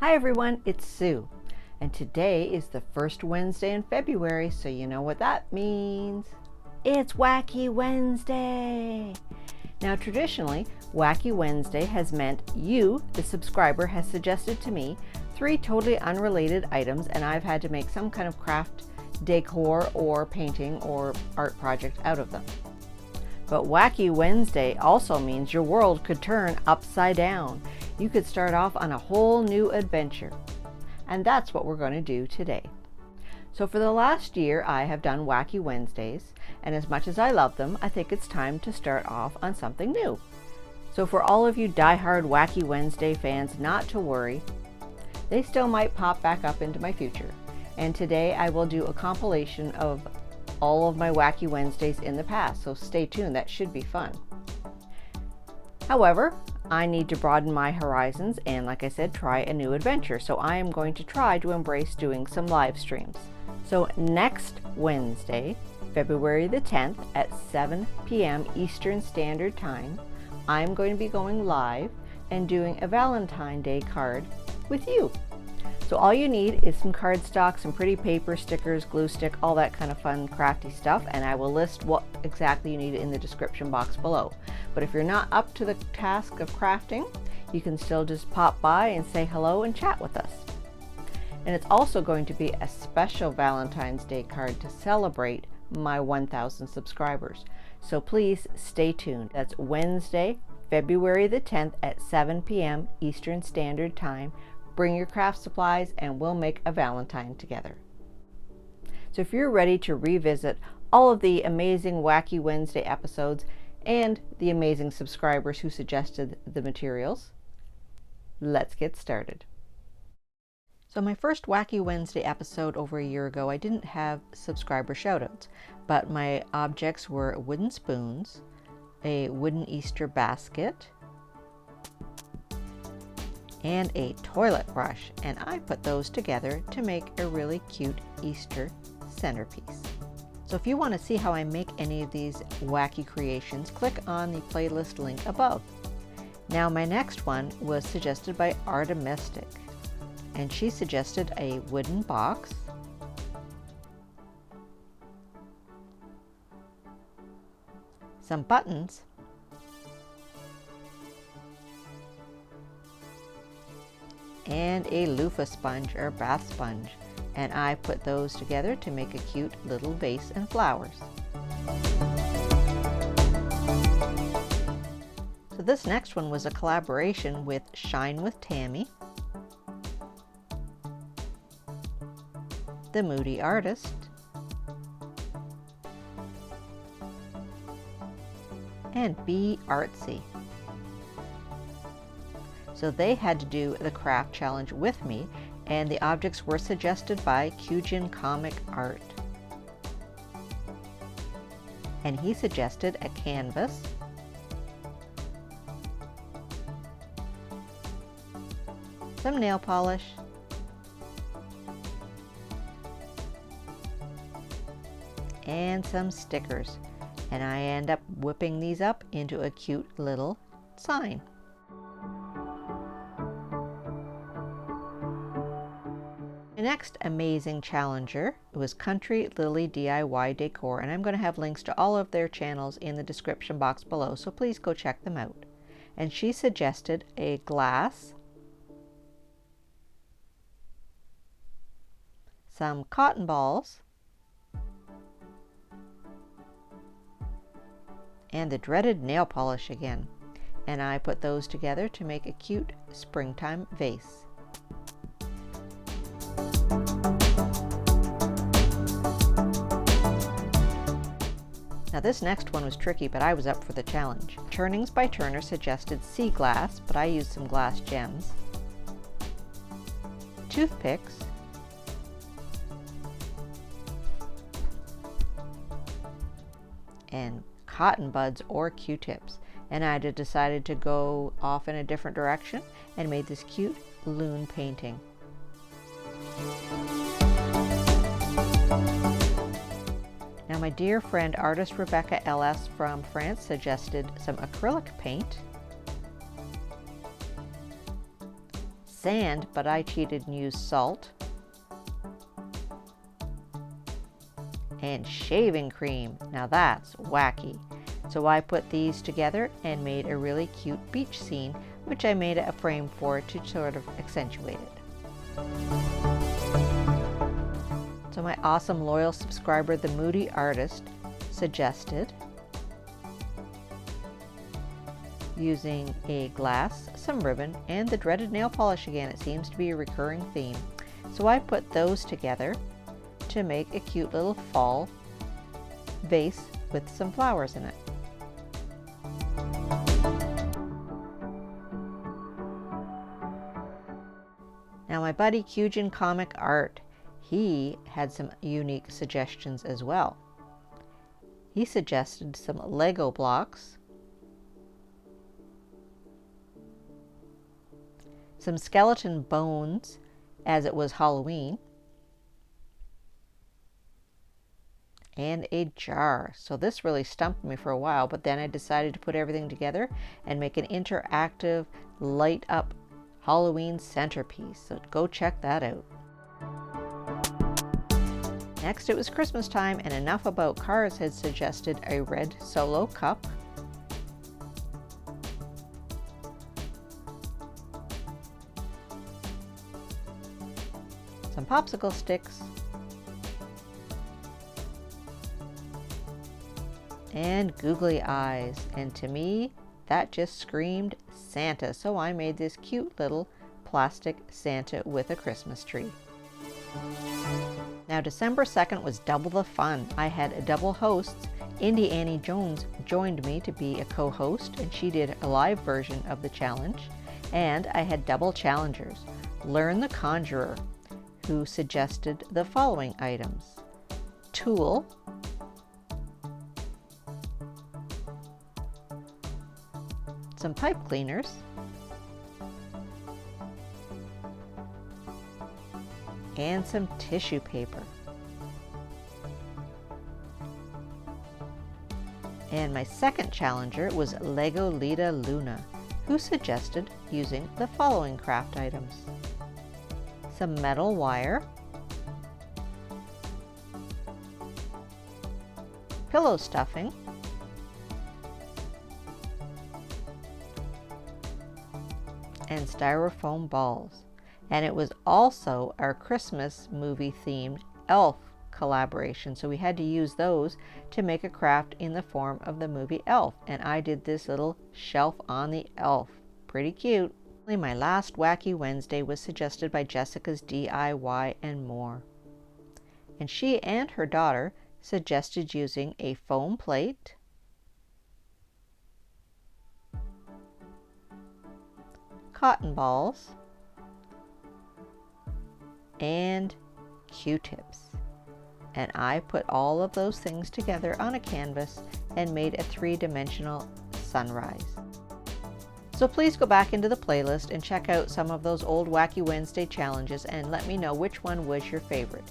Hi everyone, it's Sue, and today is the first Wednesday in February, so you know what that means. It's Wacky Wednesday! Now traditionally, Wacky Wednesday has meant you, the subscriber, has suggested to me 3 totally unrelated items, and I've had to make some kind of craft, decor, or painting or art project out of them. But Wacky Wednesday also means your world could turn upside down. You could start off on a whole new adventure. And that's what we're going to do today. So for the last year, I have done Wacky Wednesdays, and as much as I love them, I think it's time to start off on something new. So for all of you die-hard Wacky Wednesday fans, not to worry. They still might pop back up into my future. And today I will do a compilation of all of my Wacky Wednesdays in the past, so stay tuned, that should be fun. However, I need to broaden my horizons and, like I said, try a new adventure, so I am going to try to embrace doing some live streams. So next Wednesday, February the 10th at 7 p.m. Eastern Standard Time, I'm going to be going live and doing a Valentine Day card with you. So all you need is some cardstock, some pretty paper, stickers, glue stick, all that kind of fun crafty stuff, and I will list what exactly you need in the description box below. But if you're not up to the task of crafting, you can still just pop by and say hello and chat with us. And it's also going to be a special Valentine's Day card to celebrate my 1,000 subscribers. So please stay tuned. That's Wednesday, February the 10th at 7 p.m. Eastern Standard Time. Bring your craft supplies and we'll make a Valentine together. So if you're ready to revisit all of the amazing Wacky Wednesday episodes and the amazing subscribers who suggested the materials, let's get started. So my first Wacky Wednesday episode over a year ago, I didn't have subscriber shoutouts, but my objects were wooden spoons, a wooden Easter basket, and a toilet brush, and I put those together to make a really cute Easter centerpiece. So if you want to see how I make any of these wacky creations, click on the playlist link above. Now my next one was suggested by Artemystik, and she suggested a wooden box, some buttons, and a loofah sponge or bath sponge, and I put those together to make a cute little vase and flowers. So this next one was a collaboration with Shine with Tammy, the Moody Artist, and B-Artsy. So they had to do the craft challenge with me, and the objects were suggested by Qujin Comic Art. And he suggested a canvas, some nail polish, and some stickers. And I end up whipping these up into a cute little sign. The next amazing challenger was Country LilyDIY Decor, and I'm going to have links to all of their channels in the description box below, so please go check them out. And she suggested a glass, some cotton balls, and the dreaded nail polish again. And I put those together to make a cute springtime vase. Now this next one was tricky, but I was up for the challenge. Turnings by Turner suggested sea glass, but I used some glass gems, toothpicks, and cotton buds or Q-tips. And I decided to go off in a different direction and made this cute loon painting. Now my dear friend artist Rebecca LS from France suggested some acrylic paint, sand, but I cheated and used salt. And shaving cream. Now that's wacky. So I put these together and made a really cute beach scene, which I made a frame for to sort of accentuate it. So my awesome loyal subscriber, the Moody Artist, suggested using a glass, some ribbon, and the dreaded nail polish again. It seems to be a recurring theme. So I put those together to make a cute little fall vase with some flowers in it. Now my buddy Qujin Comic Art, he had some unique suggestions as well. He suggested some Lego blocks, some skeleton bones as it was Halloween, and a jar. So this really stumped me for a while, but then I decided to put everything together and make an interactive light up Halloween centerpiece. So go check that out. Next, it was Christmas time, and Enough About Cars had suggested a red solo cup, some popsicle sticks, and googly eyes. And to me, that just screamed Santa. So I made this cute little plastic Santa with a Christmas tree. Now December 2nd was double the fun. I had double hosts. Indie Annie Jones joined me to be a co-host, and she did a live version of the challenge. And I had double challengers. Lern The Conjurer, who suggested the following items: tulle, some pipe cleaners, and some tissue paper. And my second challenger was Legolita Luna, who suggested using the following craft items: some metal wire, pillow stuffing, and styrofoam balls. And it was also our Christmas movie themed Elf collaboration, so we had to use those to make a craft in the form of the movie Elf. And I did this little shelf on the elf. Pretty cute. My last Wacky Wednesday was suggested by Jessica's DIY and More, and she and her daughter suggested using a foam plate, cotton balls, and Q-tips. And I put all of those things together on a canvas and made a three-dimensional sunrise. So please go back into the playlist and check out some of those old Wacky Wednesday challenges and let me know which one was your favorite.